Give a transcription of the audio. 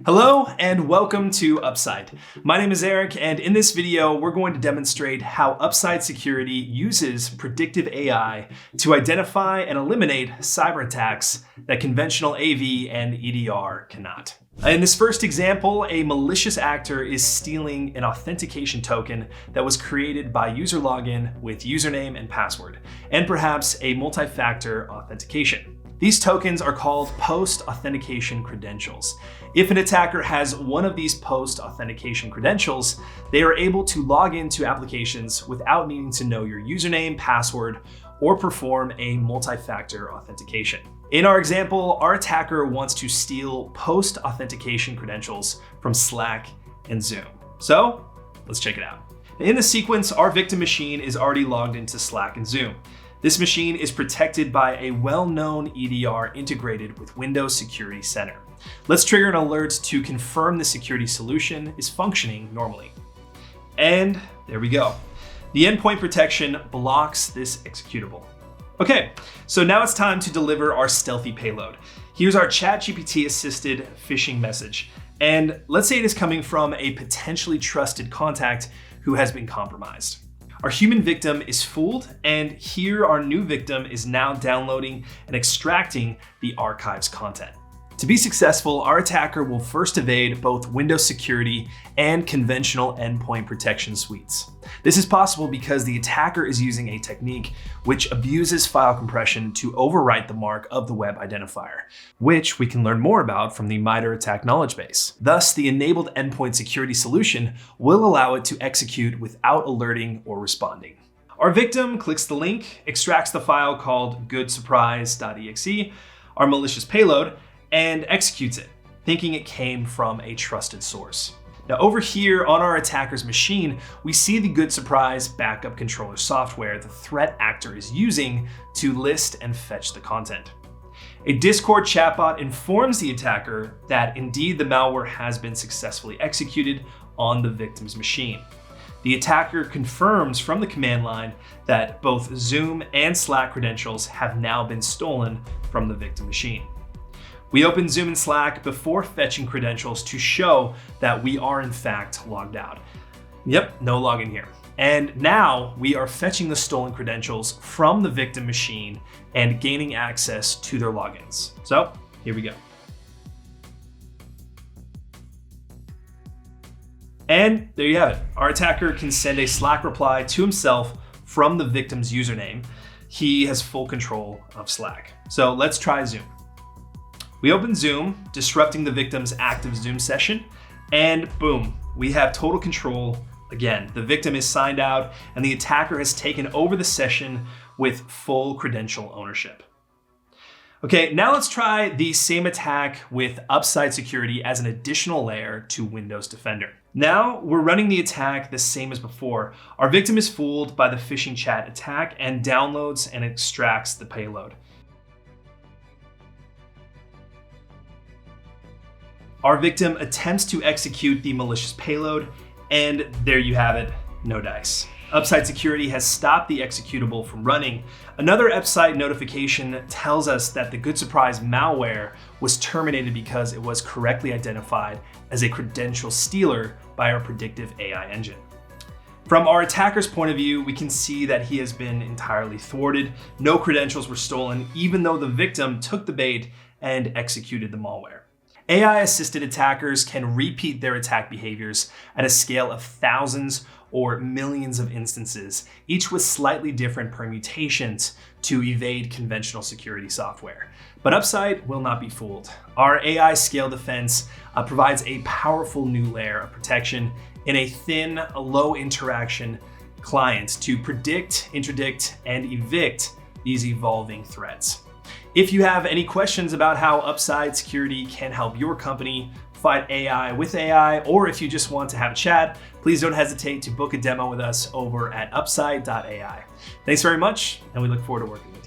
Hello and welcome to Upsight. My name is Eric, and in this video, we're going to demonstrate how Upsight Security uses predictive AI to identify and eliminate cyber attacks that conventional AV and EDR cannot. In this first example, a malicious actor is stealing an authentication token that was created by user login with username and password, and perhaps a multi-factor authentication. These tokens are called post-authentication credentials. If an attacker has one of these post-authentication credentials, they are able to log into applications without needing to know your username, password, or perform a multi-factor authentication. In our example, our attacker wants to steal post-authentication credentials from Slack and Zoom. So let's check it out. In the sequence, our victim machine is already logged into Slack and Zoom. This machine is protected by a well-known EDR integrated with Windows Security Center. Let's trigger an alert to confirm the security solution is functioning normally. And there we go. The endpoint protection blocks this executable. Okay, so now it's time to deliver our stealthy payload. Here's our ChatGPT assisted phishing message. And let's say it is coming from a potentially trusted contact who has been compromised. Our human victim is fooled, and here our new victim is now downloading and extracting the archive's content. To be successful, our attacker will first evade both Windows security and conventional endpoint protection suites. This is possible because the attacker is using a technique which abuses file compression to overwrite the mark of the web identifier, which we can learn more about from the MITRE ATT&CK knowledge base. Thus, the enabled endpoint security solution will allow it to execute without alerting or responding. Our victim clicks the link, extracts the file called goodsurprise.exe, our malicious payload, and executes it, thinking it came from a trusted source. Now over here on our attacker's machine, we see the Good Surprise backup controller software the threat actor is using to list and fetch the content. A Discord chatbot informs the attacker that indeed the malware has been successfully executed on the victim's machine. The attacker confirms from the command line that both Zoom and Slack credentials have now been stolen from the victim machine. We open Zoom and Slack before fetching credentials to show that we are in fact logged out. Yep, no login here. And now we are fetching the stolen credentials from the victim machine and gaining access to their logins. So here we go. And there you have it. Our attacker can send a Slack reply to himself from the victim's username. He has full control of Slack. So let's try Zoom. We open Zoom, disrupting the victim's active Zoom session, and boom, we have total control. Again, the victim is signed out and the attacker has taken over the session with full credential ownership. Okay, now let's try the same attack with Upsight Security as an additional layer to Windows Defender. Now we're running the attack the same as before. Our victim is fooled by the phishing chat attack and downloads and extracts the payload. Our victim attempts to execute the malicious payload, and there you have it, no dice. Upsight Security has stopped the executable from running. Another Upsight notification tells us that the Good Surprise malware was terminated because it was correctly identified as a credential stealer by our predictive AI engine. From our attacker's point of view, we can see that he has been entirely thwarted. No credentials were stolen, even though the victim took the bait and executed the malware. AI-assisted attackers can repeat their attack behaviors at a scale of thousands or millions of instances, each with slightly different permutations to evade conventional security software. But Upsight will not be fooled. Our AI scale defense provides a powerful new layer of protection in a thin, low interaction client to predict, interdict, and evict these evolving threats. If you have any questions about how Upsight Security can help your company fight AI with AI, or if you just want to have a chat, please don't hesitate to book a demo with us over at upsight.ai. Thanks very much, and we look forward to working with you.